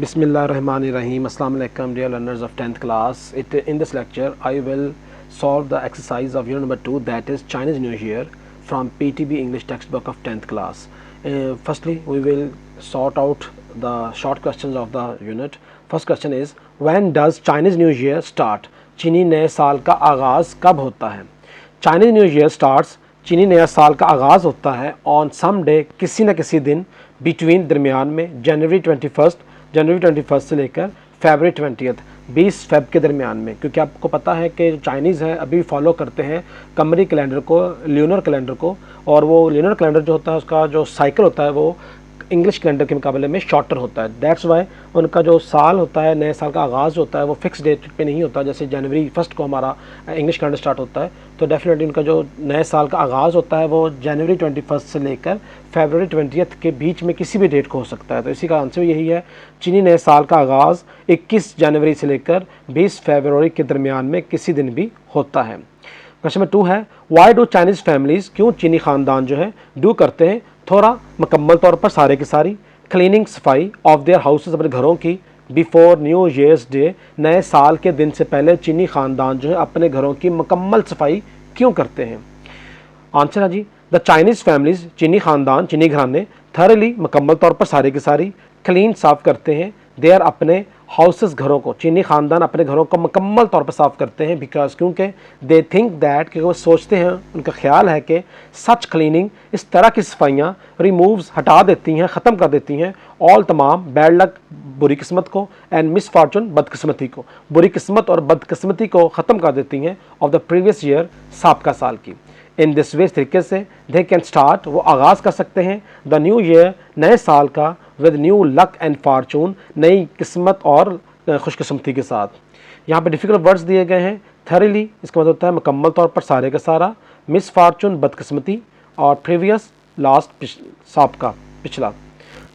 Bismillahirrahmanirrahim. Assalamu alaikum dear learners of 10th class. In this lecture I will solve the exercise of unit number 2, that is Chinese New Year, from PTB English textbook of 10th class. Firstly we will sort out the short questions of the unit. First question is, when does Chinese New Year start? चीनी नए साल का आगाज़ कब होता है? Chinese New Year starts, चीनी नया साल का आगाज़ होता है on some day, किसी न किसी दिन, between दरमियान में जनवरी 21 से लेकर फरवरी 20 फेब के दरमियान में, क्योंकि आपको पता है कि चाइनीज़ है अभी फॉलो करते हैं कमरी कैलेंडर को, ल्यूनर कैलेंडर को, और वो ल्यूनर कैलेंडर जो होता है उसका जो साइकिल होता है वो इंग्लिश कैलेंडर के मुकाबले में शॉर्टर होता है। दैट्स वाई उनका जो साल होता है, नए साल का आगाज़ होता है, वो फिक्स डेट पे नहीं होता। जैसे जनवरी 1 को हमारा इंग्लिश कैलेंडर स्टार्ट होता है, तो डेफिनेटली उनका जो नए साल का आगाज़ होता है वो जनवरी 21 से लेकर फरवरी 20 के बीच में किसी भी डेट को हो सकता है। तो इसी का आंसर यही है, चीनी नए साल का आगाज़ 21 जनवरी से लेकर 20 फरवरी के दरमियान में किसी दिन भी होता है। क्वेश्चन नंबर 2 है, वाई डू चाइनीज़ फैमिलीज़, क्यों चीनी ख़ानदान जो है डू करते हैं थोड़ा मुकम्मल तौर पर सारे की सारी क्लीनिंग सफाई ऑफ देयर हाउसेस, अपने घरों की, बिफोर न्यू ईयर्स डे, नए साल के दिन से पहले चीनी ख़ानदान जो है अपने घरों की मुकम्मल सफाई क्यों करते हैं? आंसर है जी, द चाइनीज़ फैमिलीज़, चीनी ख़ानदान, चीनी घराने, थरली मुकम्मल तौर पर सारे की सारी क्लीन साफ़ करते हैं देयर अपने हाउसेस, घरों को, चीनी ख़ानदान अपने घरों को मुकम्मल तौर पर साफ़ करते हैं, बिकॉज क्योंकि दे थिंक दैट, क्योंकि वो सोचते हैं, उनका ख्याल है कि सच क्लीनिंग, इस तरह की सफाइयाँ, रिमूव्स हटा देती हैं, ख़त्म कर देती हैं, ऑल तमाम बैड लक, बुरी किस्मत को, एंड मिस फॉर्चून, बदकिस्मती को, बुरी किस्मत और बदकिस्मती को ख़त्म कर देती हैं ऑफ द प्रीवियस ईयर, साबका साल की। इन दिस वे, तरीके से दे कैन स्टार्ट, वो आगाज़ कर सकते हैं द न्यू ईयर, नए साल का, with new luck and Fortune, नई किस्मत और खुशकिस्मती के साथ। यहाँ पे डिफ़िकल्ट वर्ड्स दिए गए हैं। थरली, इसका मतलब होता है मुकम्मल तौर पर सारे का सारा, मिस फार्चून बदकिस्मती, और प्रीवियस लास्ट साबका पिछला।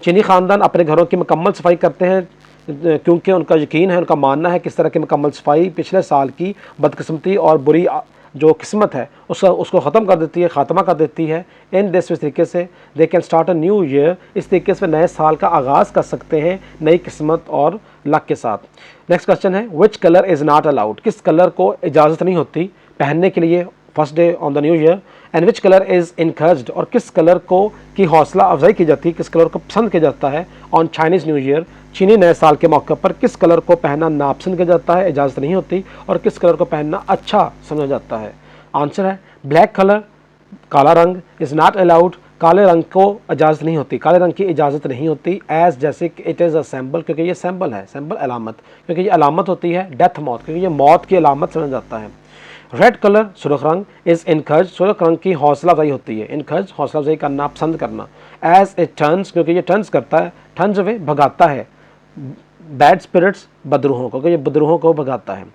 चीनी ख़ानदान अपने घरों की मुकम्मल सफाई करते हैं क्योंकि उनका यकीन है, उनका मानना है किस तरह की मुकम्मल सफाई पिछले साल की बदकिस्मती और बुरी जो किस्मत है उसको ख़त्म कर देती है, ख़ात्मा कर देती है। इन दिस तरीके से they can start a new year, इस तरीके से नए साल का आगाज़ कर सकते हैं नई किस्मत और लक के साथ। नेक्स्ट क्वेश्चन है, which colour is not allowed, किस कलर को इजाज़त नहीं होती पहनने के लिए first day on the new year, and which colour is encouraged, और किस कलर को की हौसला अफजाई की जाती है, किस कलर को पसंद किया जाता है ऑन चाइनीज़ न्यू ईयर, चीनी नए साल के मौके पर किस कलर को पहनना नापसंद किया जाता है, इजाज़त नहीं होती, और किस कलर को पहनना अच्छा समझा जाता है? आंसर है ब्लैक कलर, काला रंग, इज़ नॉट अलाउड, काले रंग को इजाज़त नहीं होती, काले रंग की इजाज़त नहीं होती, एज जैसे कि इट इज़ अ सिंबल, क्योंकि ये सिंबल है, सिंबल अलामत, क्योंकि ये अलामत होती है डेथ, मौत, क्योंकि ये मौत की अलामत समझा जाता है। रेड कलर, सुर्ख रंग, इज़ इनकरेज, सुर्ख रंग की हौसला अफजाई होती है, इनकरेज हौसला अफजाई करना, पसंद करना। एज इट टर्न्स, क्योंकि ये टर्न्स करता है, टर्न्स अवे भगाता है, बैड स्पिरिट्स, बदरूहों को, क्योंकि ये बदरूहों को भगाता है।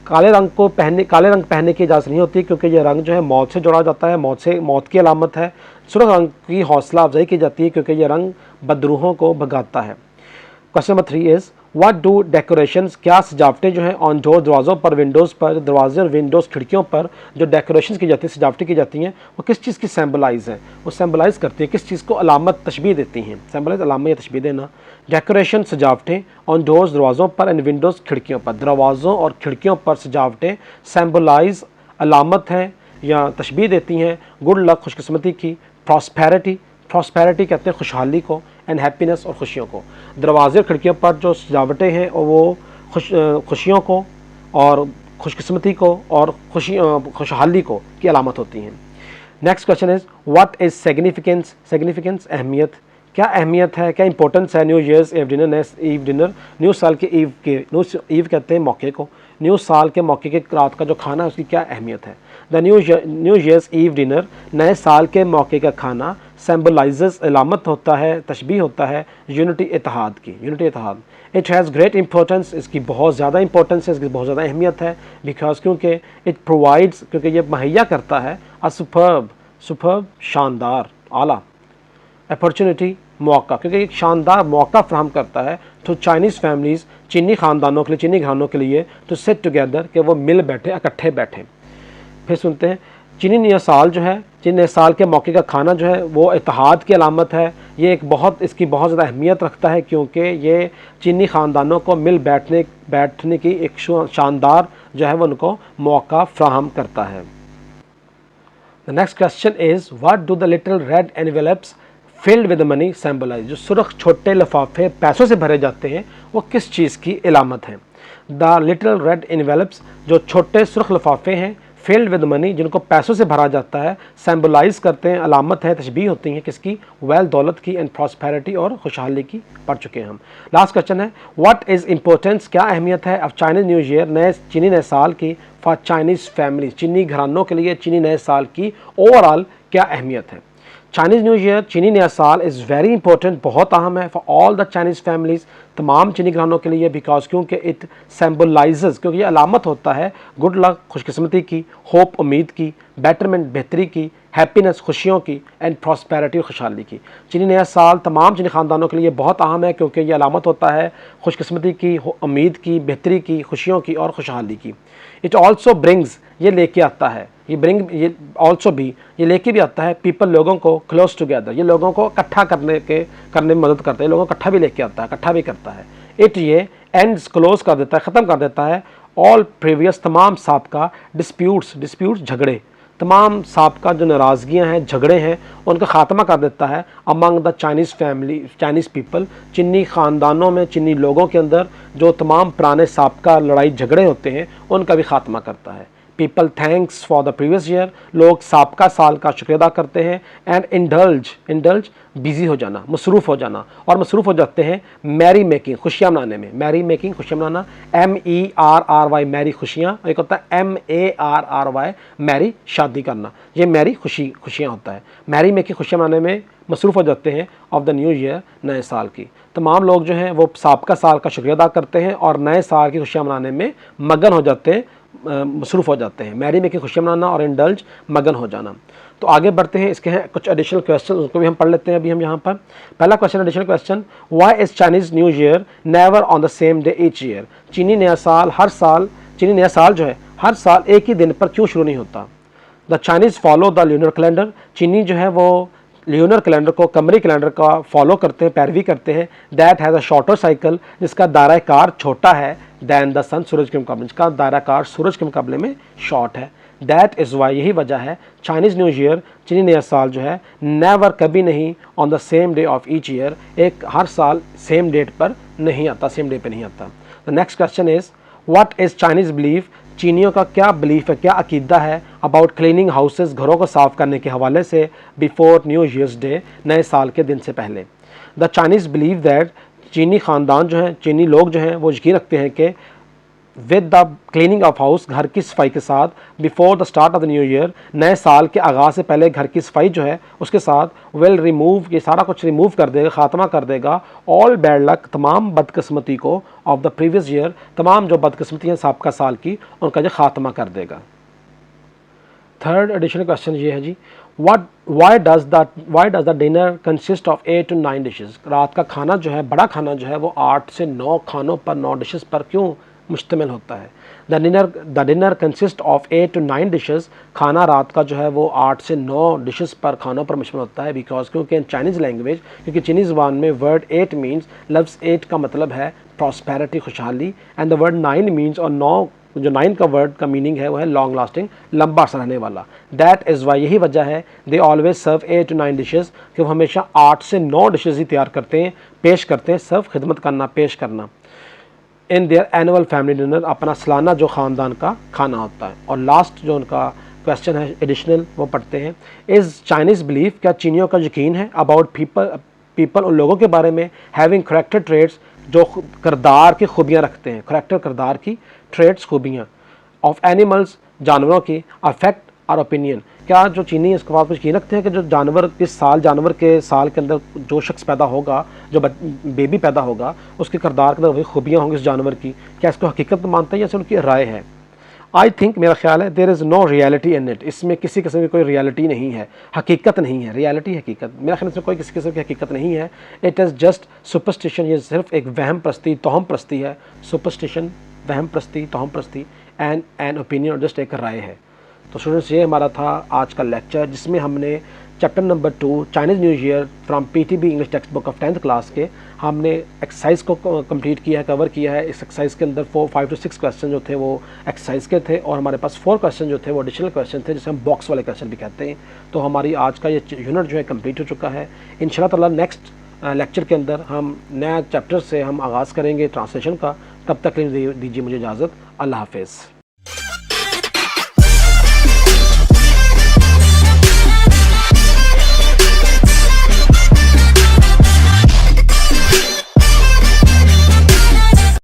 काले रंग पहनने की इजाज़त नहीं होती, क्योंकि ये रंग जो है मौत से जोड़ा जाता है, मौत की अलामत है। सुर्ख रंग की हौसला अफजाई की जाती है क्योंकि ये रंग बदरूहों को भगाता है। Question number 3 is, what do decorations, क्या सजावटें जो हैं ऑन डोर, दरवाज़ों पर, विंडोज़ पर, दरवाजे और विंडोज़ खिड़कियों पर जो डेकोरेशंस की जाती है, सजावटें की जाती हैं, वो किस चीज़ की सिंबलाइज हैं, वो सिंबलाइज करती हैं, किस चीज़ को अलामत तशबीह देती हैं, सिंबलाइज अलामत या तशबीह देना। डेकोरेशन सजावटें ऑन डोर्स, दरवाज़ों पर, एंड विंडोज़ खिड़कियों पर, दरवाज़ों और खिड़कियों पर सजावटें सिंबलाइज अलामत हैं या तशबीह देती हैं गुड लक, खुशकिस्मती की, प्रॉस्पेरिटी, प्रॉस्पेरिटी कहते हैं खुशहाली को, एंड हैप्पीनेस और खुशियों को। दरवाजे और खिड़कियों पर जो सजावटें हैं और वो खुशियों को और खुशकिस्मती को और खुशहाली को की अलामत होती हैं। Next question is, what is significance, significance अहमियत, क्या अहमियत है, क्या इंपॉर्टेंस है न्यू ईयर्स ईव डिनर, नए ईव डिनर, न्यू साल के ईव के, ईव कहते हैं मौके को, न्यू साल के मौके के रात का जो खाना है उसकी क्या अहमियत है? The new year's eve dinner, नए साल के मौके का खाना, सिंबलाइजेस अलामत होता है, तशबीह होता है यूनिटी, इत्तेहाद की, यूनिटी इत्तेहाद। इट हैज़ ग्रेट इंपॉर्टेंस, इसकी बहुत ज़्यादा इंपॉर्टेंस है, इसकी बहुत ज़्यादा अहमियत है, बिकॉज क्योंकि इट प्रोवाइड्स, क्योंकि ये मुहैया करता है अ सुपर्ब शानदार, आला, अपॉर्चुनिटी मौका, क्योंकि एक शानदार मौका फ्राहम करता है तो चाइनीज़ फैमिलीज़, चीनी ख़ानदानों के लिए, चीनी घरानों के लिए, टू सिट टुगेदर, कि वो मिल बैठे, इकट्ठे बैठे। फिर सुनते हैं, चीनी नया साल जो है, चीनी नए साल के मौके का खाना जो है वो इत्तेहाद की अलामत है। ये इसकी बहुत ज़्यादा अहमियत रखता है क्योंकि ये चीनी ख़ानदानों को मिल बैठने की एक शानदार जो है वो उनको मौका फ्राहम करता है। The next question is what do the little red envelopes filled with money symbolise. जो सुर्ख छोटे लिफाफे पैसों से भरे जाते हैं वो किस चीज़ की अलामत है। द लिटिल रेड एनवेलप्स, जो छोटे सुर्ख लिफाफे हैं, फिल्ड विद मनी, जिनको पैसों से भरा जाता है, सिंबलाइज करते हैं, अलामत है, तशबीह होती हैं किसकी, वेल्थ, दौलत की, एंड प्रॉस्पेरिटी और खुशहाली की पढ़ चुके हैं हम। लास्ट क्वेश्चन है व्हाट इज़ इंपॉर्टेंस, क्या अहमियत है ऑफ चाइनीज़ न्यू ईयर, चीनी नए साल की, फॉर चाइनीज़ फैमिली, चीनी घरानों के लिए चीनी नए साल की ओवरऑल क्या अहमियत है। चाइनीज़ न्यू ईयर, चीनी नया साल इज़ वेरी इंपॉर्टेंट, बहुत अहम है for all the Chinese families, तमाम चीनी घरानों के लिए, बिकॉज क्योंकि इट सिंबलाइजेस, क्योंकि ये अलामत होता है गुड लक, खुशकिस्मती की, होप उम्मीद की, बेटरमेंट बेहतरी की, हैप्पीनेस खुशियों की, एंड प्रॉस्पेरिटी खुशहाली की। चीनी नया साल तमाम चीनी ख़ानदानों के लिए बहुत अहम है क्योंकि ये अलामत होता है खुशकिस्मती की, उम्मीद की, बेहतरी की, खुशियों की और खुशहाली की। इट ऑल्सो ब्रिंग्स, ये लेके आता है, ये ऑल्सो भी, ये लेके भी आता है पीपल, लोगों को, क्लोज टुगेदर, ये लोगों को इकट्ठा करने में मदद करता है, लोगों को इकट्ठा भी लेके आता है, इकट्ठा भी करता है। इट ये एंड्स, क्लोज कर देता है, ख़त्म कर देता है ऑल प्रीवियस, तमाम साबका डिस्प्यूट्स झगड़े, तमाम साबका जो नाराज़गियाँ हैं, झगड़े हैं, उनका ख़ात्मा कर देता है among the Chinese family, Chinese people, चीनी ख़ानदानों में, चीनी लोगों के अंदर जो तमाम पुराने साबका लड़ाई झगड़े होते हैं उनका भी ख़ात्मा करता है। People thanks for the previous year, लोग साबका साल का शुक्रिया अदा करते हैं। एंड इंडल्ज बिजी हो जाना, मसरूफ़ हो जाना, और मसरूफ़ हो जाते हैं मैरी मेकिंग, खुशियाँ मनाने में, मैरी मेकिंग, खुशियाँ मनाना, MERRY मैरी, खुशियाँ, एक होता है MARRY मैरी, शादी करना, ये मैरी खुशियाँ होता है। मैरी मेकिंग, खुशियाँ मनाने में मसरूफ़ हो जाते हैं ऑफ द न्यू ईयर, नए साल की। तमाम लोग जो हैं वो साबका साल का शुक्रिया अदा करते हैं और नए साल की खुशियाँ मनाने में मगन हो जाते हैं, मसरूफ़ हो जाते हैं। मैरी मेकिंग, खुशियाँ मनाना, और इंडल्ज, मगन हो जाना। तो आगे बढ़ते हैं, इसके हैं कुछ एडिशनल क्वेश्चन, उसको भी हम पढ़ लेते हैं अभी हम यहाँ पर। पहला question, additional question, why is Chinese new year never on the same day each year. चीनी नया साल जो है हर साल एक ही दिन पर क्यों शुरू नहीं होता। The Chinese follow the lunar calendar, चीनी जो है वो ल्यूनर कैलेंडर को, कमरी कैलेंडर का फॉलो करते हैं, पैरवी करते हैं। That has a shorter cycle, जिसका दायरा कार छोटा है, दैन द सन, सूरज के मुकाबले, जिसका दायरा कार सूरज के मुकाबले में शॉर्ट है। दैट इज़ वाई, यही वजह है, चाइनीज़ न्यू ईयर, चीनी नया साल जो है, नेवर, कभी नहीं, on the same day of each year, एक हर साल सेम डेट पर नहीं आता, सेम डे पर नहीं आता। The next question is what is Chinese belief, चीनियों का क्या बिलीफ है, क्या अकीदा है अबाउट क्लीनिंग हाउसेस, घरों को साफ़ करने के हवाले से, बिफोर न्यू ईयर्स डे, नए साल के दिन से पहले। द चाइनीज़ बिलीव दैट, चीनी ख़ानदान जो हैं, चीनी लोग जो हैं वो यकीन रखते हैं कि with the cleaning of house, घर की सफाई के साथ, before the start of the new year, नए साल के आगाज़ से पहले घर की सफाई जो है उसके साथ, विल रिमूव, ये सारा कुछ रिमूव कर देगा, ख़ात्मा कर देगा, ऑल बैड लक, तमाम बदकिस्मती को, ऑफ द प्रीवियस ईयर, तमाम जो बदकिस्मती हैं साबका साल की, उनका जो ख़ात्मा कर देगा। थर्ड एडिशनल क्वेश्चन ये है जी, why does the dinner consist of 8 to 9 dishes. रात का खाना जो है, बड़ा खाना जो है वो 8 से 9 खानों पर, 9 डिशेज़ पर क्यों मुश्तमिल होता है। The dinner consist of 8 to 9 dishes, खाना रात का जो है वो 8 से 9 डिशेज़ पर, खानों पर मुश्तमिल होता है। बिकॉज क्योंकि इन चाइनीज़ लैंग्वेज, क्योंकि चीनी ज़बान में वर्ड 8 मीन्स, लफ्ज़ 8 का मतलब है प्रॉस्पेरिटी, खुशहाली, एंड द वर्ड 9 मीन्स, और 9 जो 9 का वर्ड का मीनिंग है वो है लॉन्ग लास्टिंग, लंबा अर्सा रहने वाला। दैट इज़ वाई, यही वजह है, they always serve 8 to 9 dishes, कि वो हमेशा 8 से 9 डिशेज़ ही तैयार करते हैं, पेश करते हैं, सर्व, खिदमत करना, पेश करना, in their annual family dinner, अपना सालाना जो ख़ानदान का खाना होता है। और लास्ट जो उनका क्वेश्चन है एडिशनल, वो पढ़ते हैं, इज़ चाइनीज़ बिलीफ, क्या चीनियों का यकीन है अबाउट पीपल, उन लोगों के बारे में, हैविंग करैक्टर ट्रेड्स, जो किरदार की खूबियाँ रखते हैं, करैक्टर, किरदार की, ट्रेड्स, खूबियाँ, ऑफ एनिमल्स, जानवरों की, अफेक्ट और ओपिनियन, क्या जो चीनी इसके बाद कुछ यकीन रखते हैं कि जो जानवर के साल के अंदर जो शख्स पैदा होगा, जो बेबी पैदा होगा, उसके किरदार के अंदर वही खूबियाँ होंगी उस जानवर की, क्या इसको हकीकत मानते हैं या उनकी राय है। आई थिंक, मेरा ख्याल है, there is no reality in it, इसमें किसी किस्म की कोई रियलिटी नहीं है, हकीकत नहीं है। रियलिटी, हकीकत, मेरा ख्याल इसमें कोई किसी किस्म की हकीकत नहीं है। इट इज़ जस्ट सुपरस्टिशन, ये सिर्फ एक वहम प्रस्ती, तोहम प्रस्ती है। सुपरस्टिशन, वहम प्रस्ती, तोहम प्रस्ती, एंड एन ओपिनियन, जस्ट एक राय है। तो स्टूडेंट्स ये हमारा था आज का लेक्चर, जिसमें हमने chapter number 2 Chinese new year from PTB English text book of 10th class के हमने एक्सरसाइज को कंप्लीट किया है, कवर किया है। इस एक्सरसाइज के अंदर 5 to 6 क्वेश्चन जो थे वो एक्सरसाइज के थे, और हमारे पास 4 क्वेश्चन जो थे वो एडिशनल क्वेश्चन थे, जिसे हम बॉक्स वाले क्वेश्चन भी कहते हैं। तो हमारी आज का ये यूनिट जो है कंप्लीट हो चुका है। इंशाल्लाह ताला नेक्स्ट लेक्चर के अंदर हम नया चैप्टर से हम आगाज़ करेंगे ट्रांसलेशन का। तब तक दीजिए मुझे इजाज़त। अल्लाह हाफ़िज़।